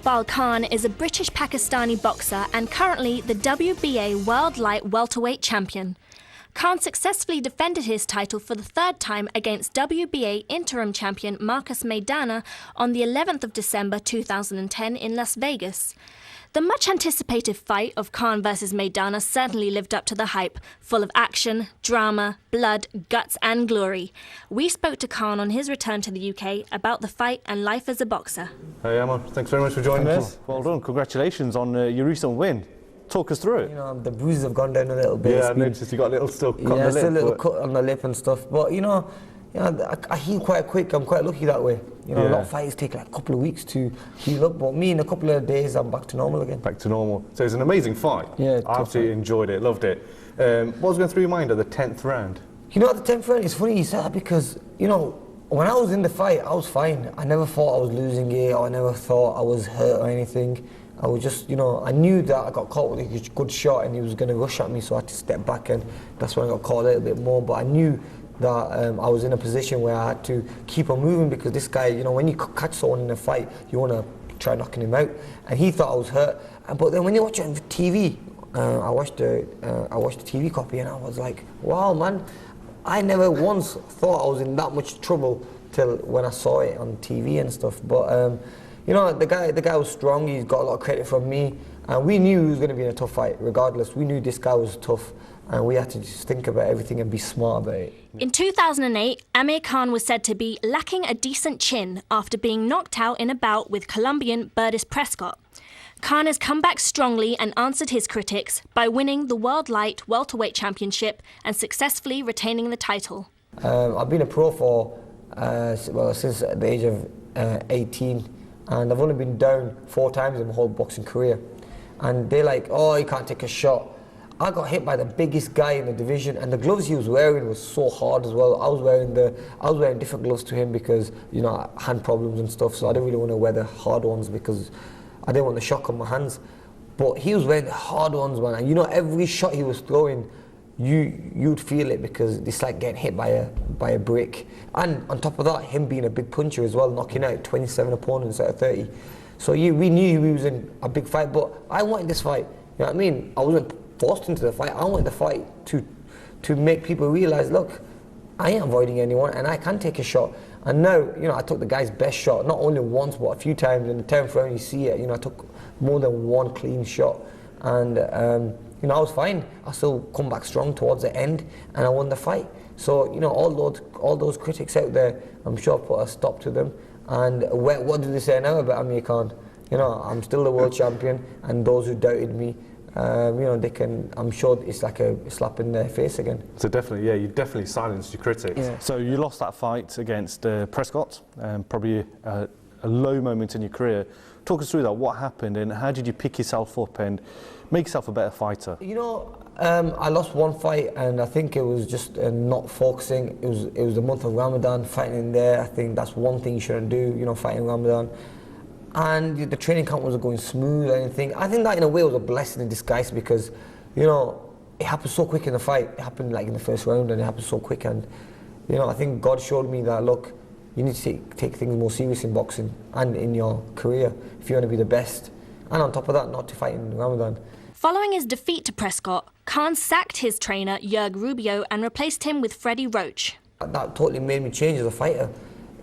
Bal Khan is a British-Pakistani boxer and currently the WBA World Light Welterweight Champion. Khan successfully defended his title for the third time against WBA interim champion Marcus Maidana on the 11th of December 2010 in Las Vegas. The much-anticipated fight of Khan versus Maidana certainly lived up to the hype, full of action, drama, blood, guts and glory. We spoke to Khan on his return to the UK about the fight and life as a boxer. Hey Amir, thanks very much for joining us. Well done, congratulations on your recent win. Talk us through it. You know, the bruises have gone down a little bit. Yeah, I noticed you got a little still cut on the lip. Still a little cut on the lip and stuff. But I heal quite quick. I'm quite lucky that way. A lot of fights take like a couple of weeks to heal up, but me in a couple of days I'm back to normal again. Back to normal. So it's an amazing fight. Yeah, I absolutely enjoyed it, loved it. What was going through your mind at the 10th round? At the 10th round, it's funny you said that because, when I was in the fight, I was fine. I never thought I was losing it, or I never thought I was hurt or anything. I was just, I knew that I got caught with a good shot and he was going to rush at me, so I had to step back, and that's when I got caught a little bit more. But I knew that I was in a position where I had to keep on moving, because this guy, when you catch someone in a fight, you want to try knocking him out. And he thought I was hurt. But then when you watch it on TV, I watched the TV copy and I was like, wow, man, I never once thought I was in that much trouble till when I saw it on TV and stuff. But the guy was strong. He's got a lot of credit from me, and we knew he was going to be in a tough fight regardless. We knew this guy was tough, and we had to just think about everything and be smart about it. In 2008, Amir Khan was said to be lacking a decent chin after being knocked out in a bout with Colombian Brit Prescott. Khan has come back strongly and answered his critics by winning the World Light Welterweight Championship and successfully retaining the title. I've been a pro for since the age of 18, and I've only been down 4 times in my whole boxing career. And they're like, oh, you can't take a shot. I got hit by the biggest guy in the division, and the gloves he was wearing was so hard as well. I was wearing different gloves to him because hand problems and stuff, so I didn't really want to wear the hard ones because I didn't want the shock on my hands. But he was wearing the hard ones, man, and every shot he was throwing, you'd feel it, because it's like getting hit by a brick. And on top of that, him being a big puncher as well, knocking out 27 opponents out of 30. So we knew he was in a big fight, but I wanted this fight. You know what I mean? I wasn't forced into the fight. I wanted the fight to make people realize, look, I ain't avoiding anyone and I can take a shot. And now, I took the guy's best shot, not only once but a few times. In the 10th round, you see it. I took more than one clean shot, and I was fine. I still come back strong towards the end, and I won the fight. So all those critics out there, I'm sure put a stop to them. And what do they say now about Amir Khan? I'm still the world champion, and those who doubted me, they can. I'm sure it's like a slap in their face again. So definitely, yeah, you definitely silenced your critics. Yeah. So you lost that fight against Prescott, probably a low moment in your career. Talk us through that. What happened, and how did you pick yourself up and make yourself a better fighter? I lost one fight, and I think it was just not focusing. It was the month of Ramadan, fighting in there. I think that's one thing you shouldn't do, fighting in Ramadan. And the training camp wasn't going smooth or anything. I think that in a way was a blessing in disguise, because, it happened so quick in the fight. It happened like in the first round, and it happened so quick. And, I think God showed me that, look, you need to take things more serious in boxing and in your career if you want to be the best. And on top of that, not to fight in Ramadan. Following his defeat to Prescott, Khan sacked his trainer, Jurg Rubio, and replaced him with Freddie Roach. That totally made me change as a fighter.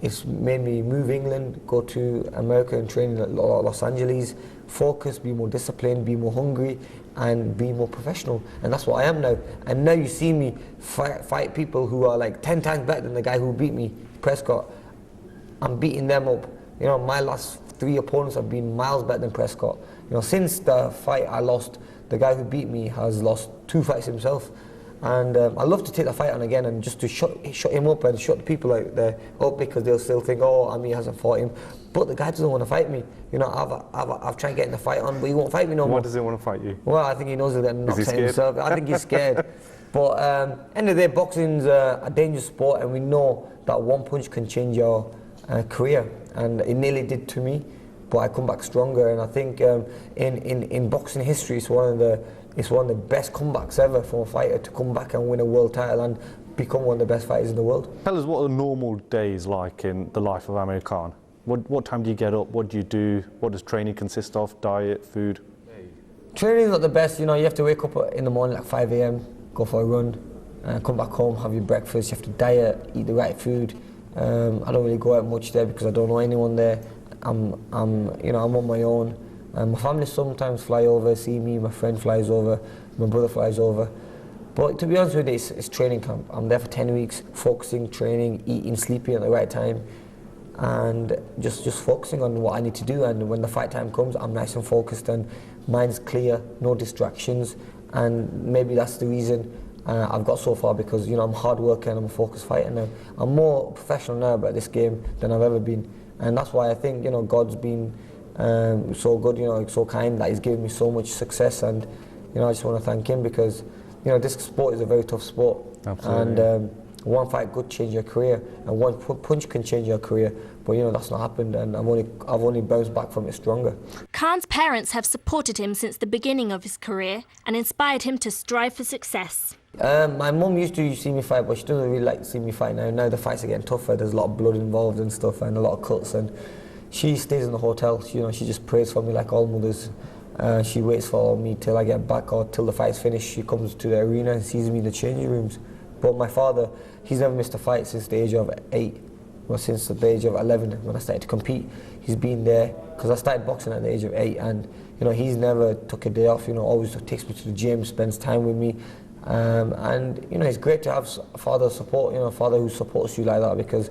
It's made me move England, go to America and train in Los Angeles, focus, be more disciplined, be more hungry, and be more professional. And that's what I am now. And now you see me fight people who are like 10 times better than the guy who beat me, Prescott. I'm beating them up. My last 3 opponents have been miles better than Prescott. Since the fight I lost, the guy who beat me has lost 2 fights himself. And I love to take the fight on again and just to shut him up and shut the people out there up, because they'll still think, oh, Amir hasn't fought him. But the guy doesn't want to fight me. I've tried getting the fight on, but he won't fight me no more. Why does he want to fight you? Well, I think he knows he'll get knocked out himself. I think he's scared. But end of the day, boxing's a dangerous sport, and we know that one punch can change your career. And it nearly did to me, but I come back stronger. And I think in boxing history, it's one of the best comebacks ever for a fighter to come back and win a world title and become one of the best fighters in the world. Tell us what a normal day is like in the life of Amir Khan. What time do you get up? What do you do? What does training consist of? Diet, food? Training's not the best, you know. You have to wake up in the morning like 5 a.m, go for a run, come back home, have your breakfast. You have to diet, eat the right food. I don't really go out much there because I don't know anyone there. I'm on my own. My family sometimes fly over, see me. My friend flies over, my brother flies over. But to be honest with you, it's training camp. I'm there for 10 weeks, focusing, training, eating, sleeping at the right time, and just focusing on what I need to do. And when the fight time comes, I'm nice and focused and mind's clear, no distractions. And maybe that's the reason I've got so far, because I'm hard worker and I'm a focused fighter now. I'm more professional now about this game than I've ever been, and that's why I think God's been so good, so kind, that He's given me so much success. And I just want to thank Him, because this sport is a very tough sport. Absolutely. And one fight could change your career, and one punch can change your career. But that's not happened, and I've only bounced back from it stronger. Khan's parents have supported him since the beginning of his career and inspired him to strive for success. My mum used to see me fight, but she doesn't really like to see me fight now. Now the fights are getting tougher. There's a lot of blood involved and stuff, and a lot of cuts. And she stays in the hotel. She just prays for me like all mothers. She waits for me till I get back or till the fight's finished. She comes to the arena and sees me in the changing rooms. But my father, he's never missed a fight since the age of 8. Well, since the age of 11 when I started to compete. He's been there, because I started boxing at the age of 8, and he's never took a day off. Always takes me to the gym, spends time with me, and it's great to have a father support. A father who supports you like that, because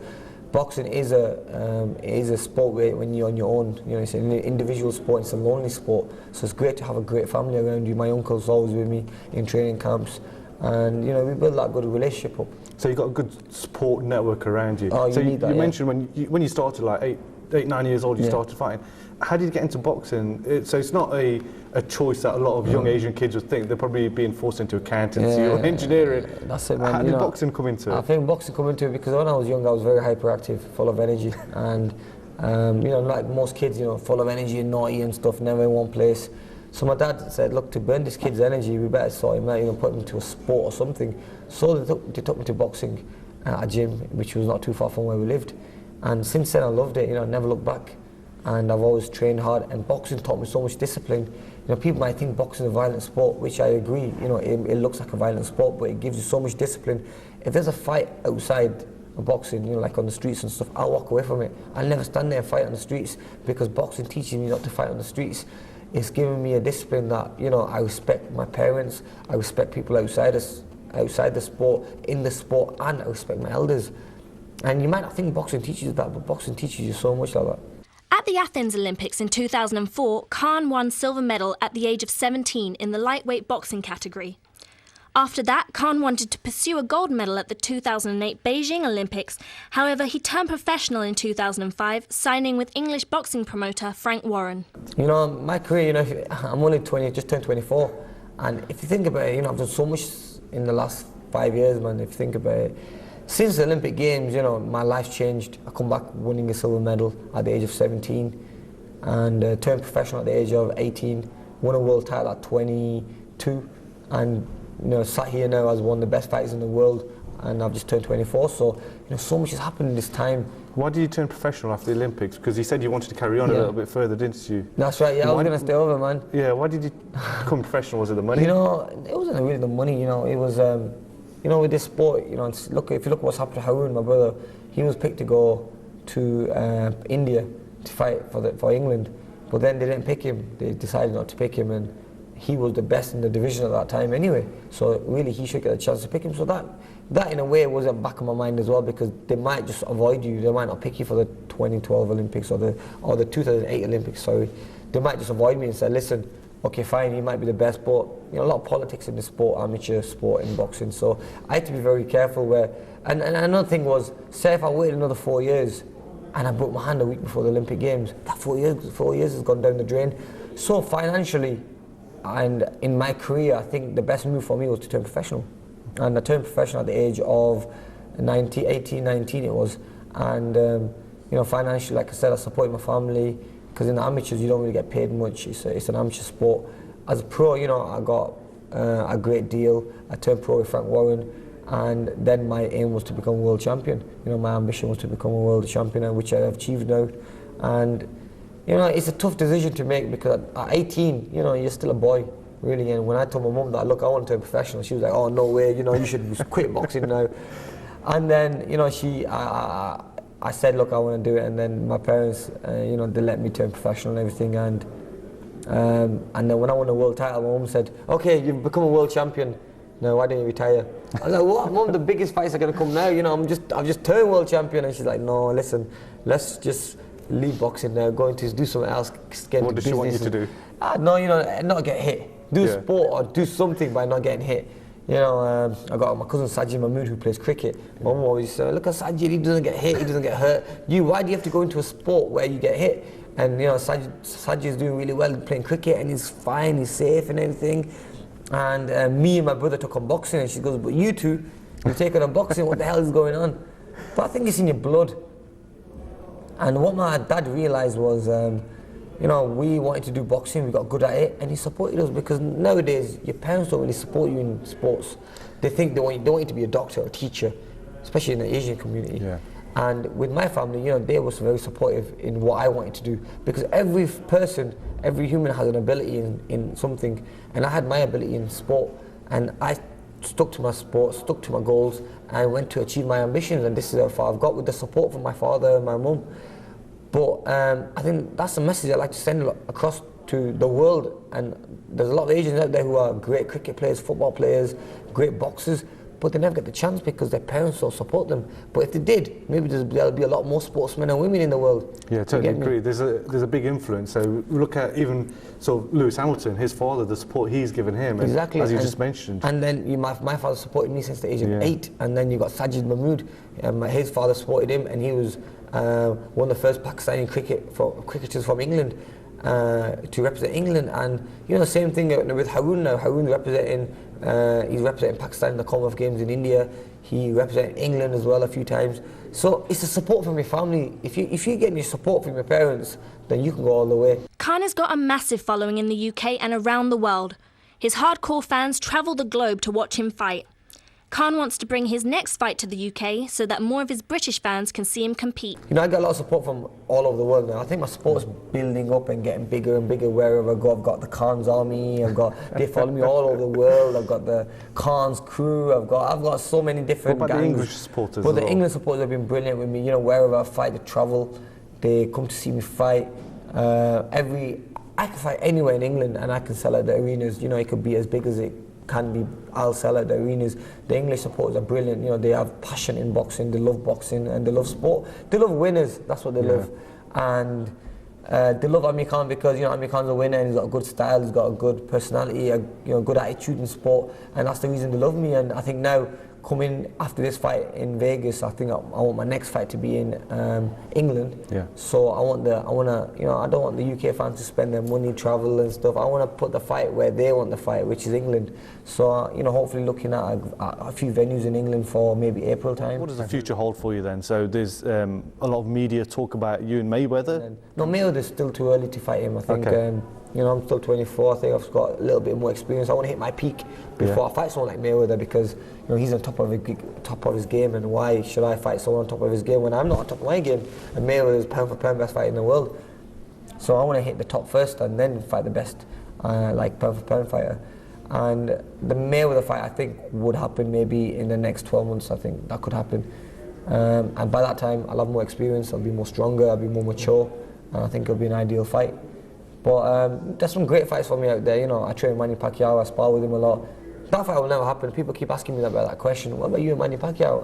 boxing is a sport where when you're on your own. It's an individual sport. It's a lonely sport. So it's great to have a great family around you. My uncle's always with me in training camps, and we build that good relationship up. So you've got a good support network around you. Oh, so you need that, you mentioned when you started, like 8, 9 years old, you started fighting. How did you get into boxing? So it's not a choice that a lot of young Asian kids would think. They're probably being forced into accountancy or engineering. That's it, man. How did boxing come into it? I think boxing come into it because when I was young, I was very hyperactive, full of energy, and like most kids, full of energy and naughty and stuff, never in one place. So my dad said, look, to burn this kid's energy, we better sort him out, put him into a sport or something. So they took me to boxing at a gym, which was not too far from where we lived. And since then I loved it, I never looked back. And I've always trained hard, and boxing taught me so much discipline. People might think boxing is a violent sport, which I agree, it looks like a violent sport, but it gives you so much discipline. If there's a fight outside of boxing, like on the streets and stuff, I'll walk away from it. I'll never stand there and fight on the streets, because boxing teaches me not to fight on the streets. It's given me a discipline that, I respect my parents, I respect people outside the sport, in the sport, and I respect my elders. And you might not think boxing teaches you that, but boxing teaches you so much like that. At the Athens Olympics in 2004, Khan won silver medal at the age of 17 in the lightweight boxing category. After that, Khan wanted to pursue a gold medal at the 2008 Beijing Olympics. However, he turned professional in 2005, signing with English boxing promoter Frank Warren. My career, I'm only 20, just turned 24. And if you think about it, I've done so much in the last 5 years, man. If you think about it, since the Olympic Games, my life's changed. I come back winning a silver medal at the age of 17, and turned professional at the age of 18, won a world title at 22, and sat here now as one of the best fighters in the world, and I've just turned 24. So so much has happened in this time. Why did you turn professional after the Olympics? Because you said you wanted to carry on a little bit further, didn't you? That's right. Yeah, I was going to stay over, man. Yeah. Why did you become professional? Was it the money? It wasn't really the money. It was with this sport. Look, if you look what's happened to Haroon, my brother, he was picked to go to India to fight for England, but then they didn't pick him. They decided not to pick him, and he was the best in the division at that time anyway. So really, he should get a chance to pick him. So that in a way was at the back of my mind as well, because they might just avoid you. They might not pick you for the 2012 Olympics or the 2008 Olympics. Sorry, they might just avoid me and say, listen, okay, fine, he might be the best, but a lot of politics in the sport, amateur sport in boxing. So I had to be very careful where. And another thing was, say if I waited another 4 years and I broke my hand a week before the Olympic Games, that 4 years has gone down the drain. So financially, and in my career, I think the best move for me was to turn professional. And I turned professional at the age of 18, 19 it was. And financially, like I said, I supported my family, because in the amateurs you don't really get paid much. It's an amateur sport. As a pro, I got a great deal. I turned pro with Frank Warren, and then my aim was to become world champion. My ambition was to become a world champion, which I have achieved now. And you know, it's a tough decision to make because at 18, you know, you're still a boy, really. And when I told my mum that, look, I want to turn professional, she was like, oh, no way, you know, you should quit boxing now. And then, you know, I said, look, I want to do it. And then my parents, you know, they let me turn professional and everything. And then when I won a world title, my mum said, okay, you've become a world champion. No, why don't you retire? I was like, what? Mum, the biggest fights are going to come now. You know, I've just turned world champion. And she's like, no, listen, let's just leave boxing now, go into do something else, get What into does she want you business. to do? No, you know, not get hit. Do sport or do something by not getting hit. You know, I got my cousin Sajid Mahmood who plays cricket. Mum always said, look at Sajid, he doesn't get hit, he doesn't get hurt. Why do you have to go into a sport where you get hit? And you know, Sajid is doing really well playing cricket and he's fine, he's safe and everything. And me and my brother took on boxing and she goes, but you two, you've taken on boxing, what the hell is going on? But I think it's in your blood. And what my dad realised was, you know, we wanted to do boxing, we got good at it, and he supported us because nowadays your parents don't really support you in sports. They think they want you to be a doctor or a teacher, especially in the Asian community. Yeah. And with my family, you know, they were very supportive in what I wanted to do because every person, every human has an ability in something, and I had my ability in sport, and I stuck to my sport, stuck to my goals, and went to achieve my ambitions, and this is how far I've got with the support from my father and my mum. But I think that's the message I'd like to send across to the world. And there's a lot of Asians out there who are great cricket players, football players, great boxers, but they never get the chance because their parents don't support them. But if they did, maybe there'll be a lot more sportsmen and women in the world. Yeah, totally agree. There's a big influence. So look at even Lewis Hamilton, his father, the support he's given him, Exactly. as you just mentioned. And then my father supported me since the age of 8, and then you got Sajid Mahmood, his father supported him, and he was one of the first Pakistani cricketers from England to represent England. And you know, same thing with Haroon now. Haroon he's representing Pakistan in the Commonwealth Games in India. He represented England as well a few times. So it's the support from your family. If you're getting your support from your parents, then you can go all the way. Khan has got a massive following in the UK and around the world. His hardcore fans travel the globe to watch him fight. Khan wants to bring his next fight to the UK so that more of his British fans can see him compete. You know, I get a lot of support from all over the world now. I think my sport's building up and getting bigger and bigger wherever I go. I've got the Khan's army, they follow me all over the world. I've got the Khan's crew, I've got so many different What about gangs. the English supporters? But the English supporters have been brilliant with me. You know, wherever I fight, they travel, they come to see me fight. I can fight anywhere in England and I can sell at the arenas. You know, it could be as big as it can be. I'll sell at the arenas. The English supporters are brilliant. You know, they have passion in boxing, they love boxing and they love sport. They love winners, that's what they love. And they love Amir Khan because, you know, Amir Khan's a winner and he's got a good style, he's got a good personality, good attitude in sport, and that's the reason they love me. And I think now, coming after this fight in Vegas, I think I want my next fight to be in England. Yeah. So I don't want the UK fans to spend their money, travel and stuff. I want to put the fight where they want the fight, which is England. So you know, hopefully looking at a few venues in England for maybe April time. What does the future hold for you then? So there's a lot of media talk about you and Mayweather. No, Mayweather's still too early to fight him. I think. Okay. You know, I'm still 24. I think I've got a little bit more experience. I want to hit my peak before I fight someone like Mayweather because, you know, he's on top of his game. And why should I fight someone on top of his game when I'm not on top of my game? And Mayweather is pound for pound best fighter in the world. So I want to hit the top first and then fight the best, like pound for pound fighter. And the Mayweather fight, I think, would happen maybe in the next 12 months. I think that could happen. And by that time, I'll have more experience. I'll be more stronger. I'll be more mature. And I think it'll be an ideal fight. But there's some great fights for me out there. You know, I train Manny Pacquiao, I spar with him a lot. That fight will never happen. People keep asking me about that question. What about you and Manny Pacquiao?